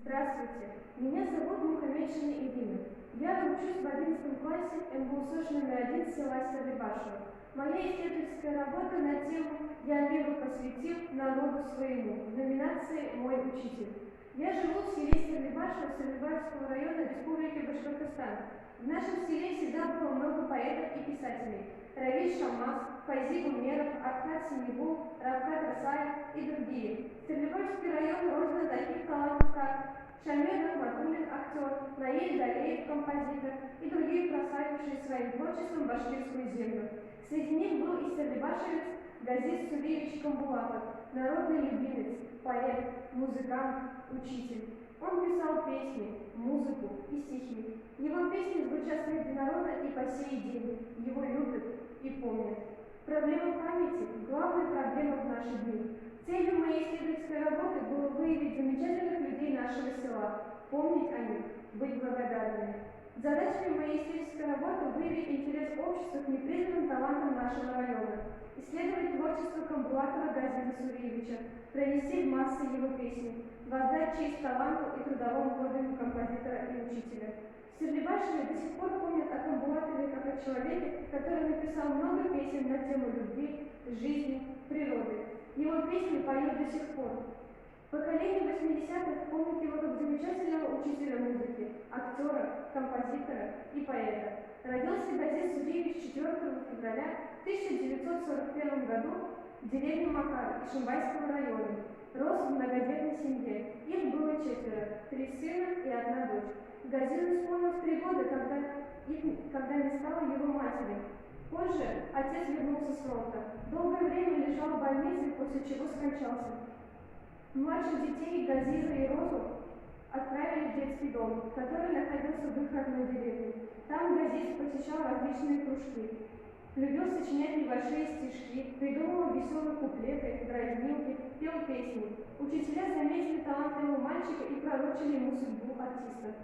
Здравствуйте, меня зовут Мухаммедшина Ирина. Я учусь в 11 классе МГУ номер 1 села Стерлибашево. Моя исследовательская работа на тему «Я миру посвятил народу своему» в номинации «Мой учитель». Я живу в селе Стерлибашево Стерлибашевского района Республики Башкортостан. В нашем селе всегда было много поэтов и писателей. Равиль Шаммас, Файзи Умеров, Архат Синегул, Равкат Асаев и другие. Стерлибашевский район роздан таких талантов, как Шамиль Рахматуллин, актер, Наиль Далеев, композитор и другие, прославившие своим творчеством башкирскую землю. Среди них был и стерлибашевец Газиз Суриевич Камбулатов, народный любимец, поэт, музыкант, учитель. Он писал песни, музыку и стихи. Его песни звучат среди народа и по сей день. Его любят и помнят. Проблема памяти – главная проблема в наши дни. Целью моей исследовательской работы было выявить замечательных людей нашего села, помнить о них, быть благодарными. Задачами моей исследовательской работы выявить интерес общества к непризнанным талантам нашего района, исследовать творчество Камбулатова Газиза Суриевича, пронести в массы его песни, воздать честь таланту и трудовому подвигу композитора и учителя. В Стерлибашеве до сих пор помнят о Камбулатове как о человеке, который написал много песен на тему любви, жизни, природы. Его песни поют до сих пор. Поколение 80-х помнит его как замечательного учителя музыки, актера, композитора и поэта. Родился Газиз Суриевич 4 февраля 1941 году в деревне Макар Ишимбайского района. Рос в многодетной семье. Их было 4, 3 сына и 1 дочь. Газизу исполнилось 3 года, когда не стало его матери. Позже отец вернулся с фронта. Долгое время лежал в больнице, после чего скончался. Младших детей Газиза и Розу отправили в детский дом, который находился в их родной деревне. Там Газиз посещал различные кружки. Любил сочинять небольшие стишки, придумывал веселые куплеты, дразнилки, пел песни. Учителя заметили талантливого мальчика и пророчили ему судьбу артиста.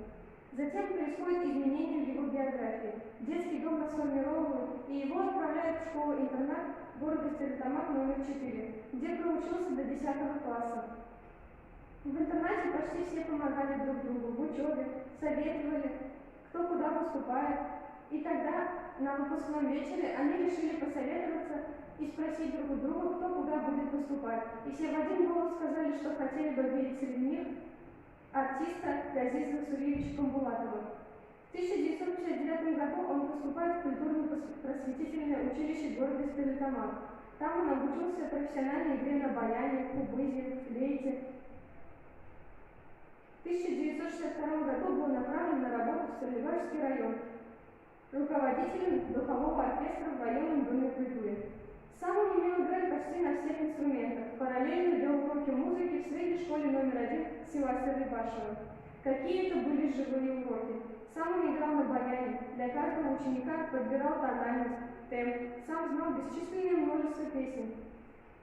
Затем происходит изменение в его биографии. Детский дом расформировывают, и его отправляют в школу-интернат города Стерлитамак номер 4, где проучился до 10 класса. В интернате почти все помогали друг другу в учебе, советовали, кто куда поступает. И тогда на выпускном вечере они решили посоветоваться и спросить друг у друга, кто куда будет поступать. И все в один голос сказали, что хотели бы видеть среди них артиста Газиза Суриевича Камбулатова. В 1959 году он поступает в культурно-просветительное училище города Стерлитамак. Там он обучился профессиональной игре на баяне, кубызе, флейте. В 1962 году был направлен на работу в Стерлибашевский район руководителем духового оркестра в районном доме культуры. Сам он умел играть почти на всех инструментах, параллельно вел уроки музыки в средней школе номер 1 села Стерлибашево. Какие это были живые уроки! Сам он играл на баяне, для каждого ученика подбирал тональность, темп, сам знал бесчисленное множество песен.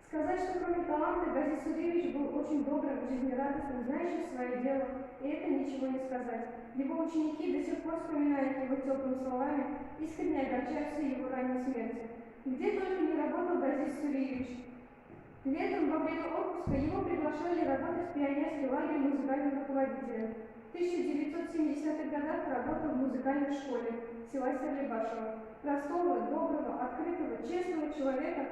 Сказать, что кроме таланта Газиз Суриевич был очень добрым, жизнерадостным, знающим свое дело, и это ничего не сказать. Его ученики до сих пор вспоминают его теплыми словами, искренне огорчаются его ранней смерти. Где только не работал Газиз Суриевич. Летом во время отпуска его приглашали работать в пионерский лагерь музыкальным руководителем. В 1970-х годах работал в музыкальной школе села Стерлибашево. Простого, доброго, открытого, честного человека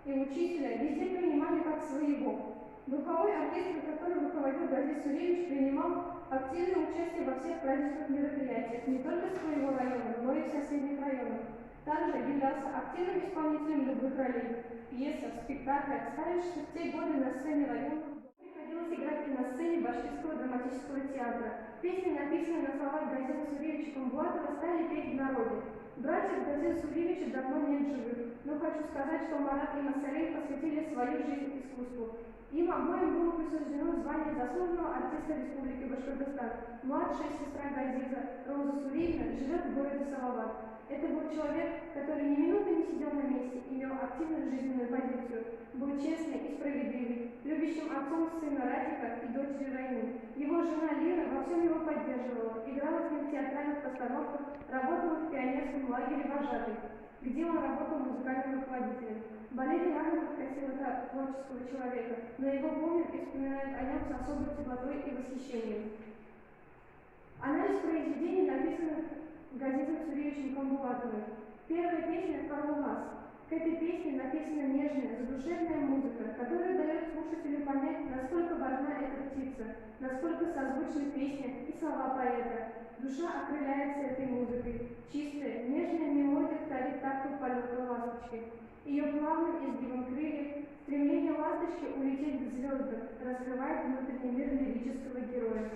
и учителя везде принимали как своего. Духовой оркестр, который руководил Газиз Суриевич, принимал активное участие во всех праздничных мероприятиях не только своего района, но и в соседних районах. Также являлся активным исполнителем любых ролей в пьесах, спектаклях, ставившихся в те годы на сцене района. Приходилось играть и на сцене Башкирского драматического театра. Песни, написанные на словах Газиза Суриевича Камбулатова, стали петь в народе. Братьев Газиза Суриевича давно нет живых, но хочу сказать, что Марат и Масалей посвятили свою жизнь искусству. Им обоим было присуждено звание заслуженного артиста Республики Башкортостан. Младшая сестра Газиза, Роза Суриевна, живет в городе Салават. Это был человек, который ни минуты не сидел на месте, имел активную жизненную позицию, был честный и справедливый, любящим отцом сына Ратика и дочери Райны. Его жена Лира во всем его поддерживала, играла с ним в театральных постановках, работала в пионерском лагере вожатой, где он работал музыкальным руководителем. Болезнь рано подкосила творческого человека, но его помнят и вспоминают о нем с особой теплотой и восхищением. произведений, написанных Газизом Суревичем Камбулатовым. Первая песня «Карлумас». К этой песне написана нежная, задушевная музыка, которая дает слушателю понять, насколько важна эта птица, насколько созвучны песня и слова поэта. Душа окрыляется этой музыкой. Чистая, нежная мелодия вторит такту полета ласточки. Ее плавным изгибом крыльев, стремление ласточки улететь к звездам, раскрывает внутренний мир лирического героя.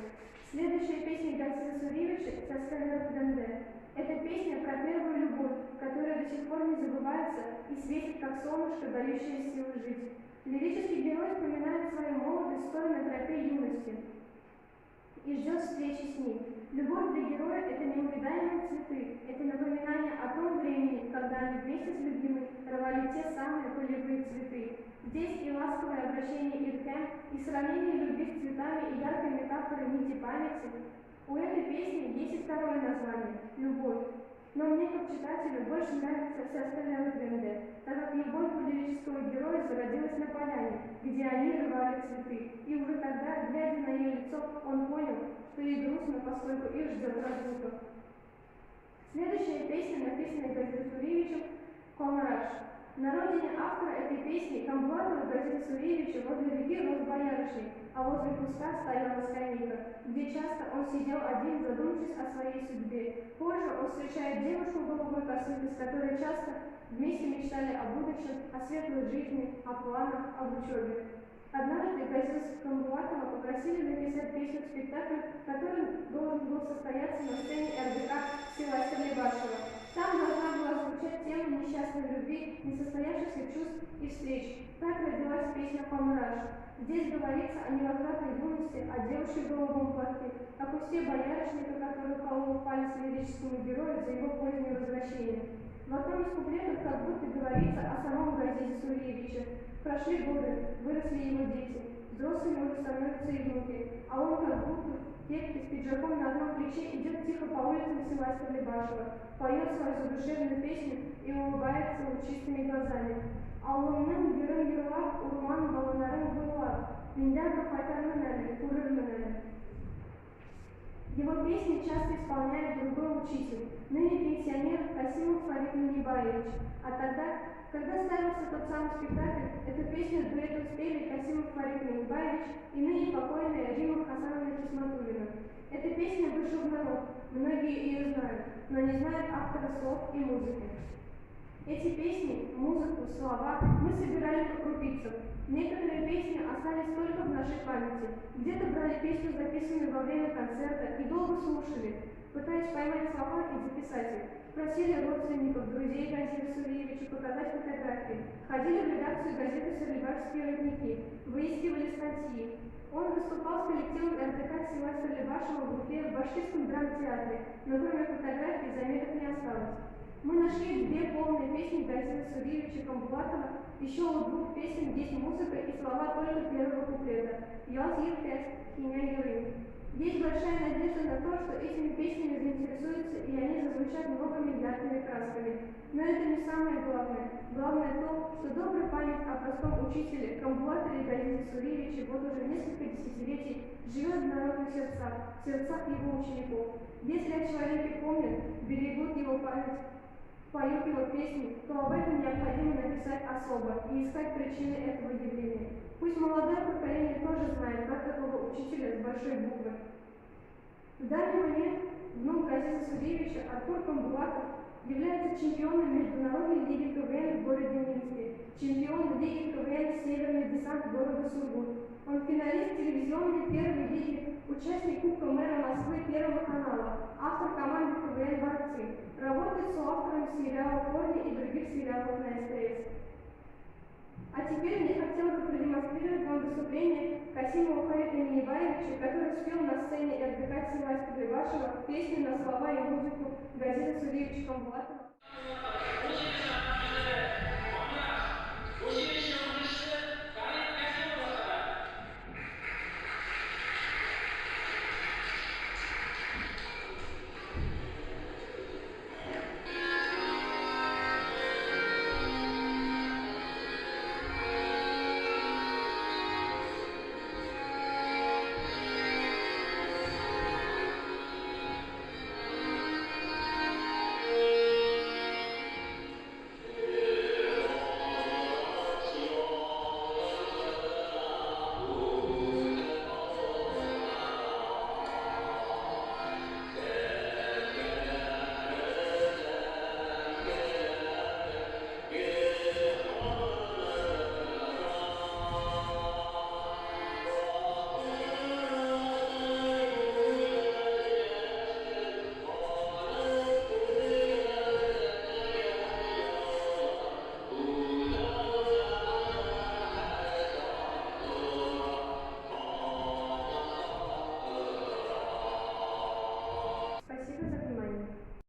Следующая песня Газиза Суревича «Саскалер Денде». Это песня про первую любовь, которая до сих пор не забывается и светит, как солнышко, дающее силы жить. Лирический герой вспоминает свою молодость, стоя на тропе юности, и ждет встречи с ней. Любовь для героя – это неувидаемые цветы, это напоминание о том времени, когда они вместе с любимой рвали те самые полевые цветы. Здесь и ласковое обращение Иркем, и сравнение любви с цветами, и яркая метафора нити памяти. У этой песни есть и второе название – «Любовь». Но мне, как читателю, больше нравится вся остальная Денде, так как любовь у лирического героя зародилась на поляне, где они рвали цветы. И уже тогда, глядя на ее лицо, он понял, что ей грустно, поскольку их ждет разлука. Следующая песня, написанная Газизом Суревичем, «Комраш». На родине автора этой песни Камбулатова Газиза Суревича возле реки рос боярышник, а возле куста стояла скамейка, где часто он сидел один, задумавшись о своей судьбе. Позже он встречает девушку в голубой косынке, с которой часто вместе мечтали о будущем, о светлой жизни, о планах, об учебе. Однажды Газиза Камбулатова попросили написать песню к спектаклю, который должен был состояться на сцене РДК села Стерлибашева. Там должна была звучать тема несчастной любви, несостоявшихся чувств и встреч. Так родилась песня «Комраш». Здесь говорится о невозвратной юности, о девушке в голубом платке, о кусте боярышника, который колол палец лирическому герою за его позднее возвращение. В одном из куплетов как будто говорится о самом Газизе Суревиче. Прошли годы, выросли его дети, взрослыми уже становятся и внуки, а он как будто в кепке с пиджаком на одном плече идет тихо по улицам села Стерлибашева, поет свою задушевную песню и улыбается лучистыми глазами. Алланың гөрің гырлап, урман балаларың буйлап, миндә кайтармын әле, күрермен әле. Его песни часто исполняет другой учитель, ныне пенсионер Касимов Фарид Минибаевич. А тогда, когда ставился тот самый спектакль, эту песню дуэтом спели Касимов Фарид Минибаевич и ныне покойная Рима Хасановна Кисматуллина. Эта песня вышла в народ, многие ее знают, но не знают автора слов и музыки. Эти песни, музыку, слова мы собирали по крупицам. Некоторые песни остались только в нашей памяти. Где-то брали песню, записанную во время концерта, и долго слушали, пытаясь поймать слова и записать их. Просили родственников, друзей Газиза Суревича показать фотографии. Ходили в редакцию газеты «Стерлибашские родники», выискивали статьи. Он выступал с коллективом РТК села Стерлибашева в Уфе в Башкирском драмтеатре, но кроме фотографий заметок не осталось. Мы нашли две полные песни Газиза Суревича Камбулатова, еще у двух песен есть музыка и слова только первого куплета «Яз Еркес» и «Нягеры». Есть большая надежда на то, что этими песнями заинтересуются и они зазвучат новыми яркими красками. Но это не самое главное. Главное то, что добрая память о простом учителе, Камбулаторе Газизе Суревиче вот уже несколько десятилетий живет в народных сердцах, в сердцах его учеников. Если о человеке помнят, берегут его память, поют его песни, то об этом необходимо написать особо и искать причины этого явления. Пусть молодое поколение тоже знает, как такого учителя с большой буквы. В данный момент внук Газиза Суревича Артур Камбулатов является чемпионом международной лиги КВН в городе Минске, чемпионом лиги КВН «Северный десант» города Сургут. Он финалист телевизионной первой лиги, участник Кубка мэра Москвы Первого канала, автор команды КВН «Борцы», работает соавтором сериалов «Корни» и других сериалов на СТС. А теперь мне хотелось бы продемонстрировать вам выступление Касимова Фарида Минибаевича, который спел на сцене РДК села Стерлибашева песню на слова и музыку Газиза Суревича Камбулатова.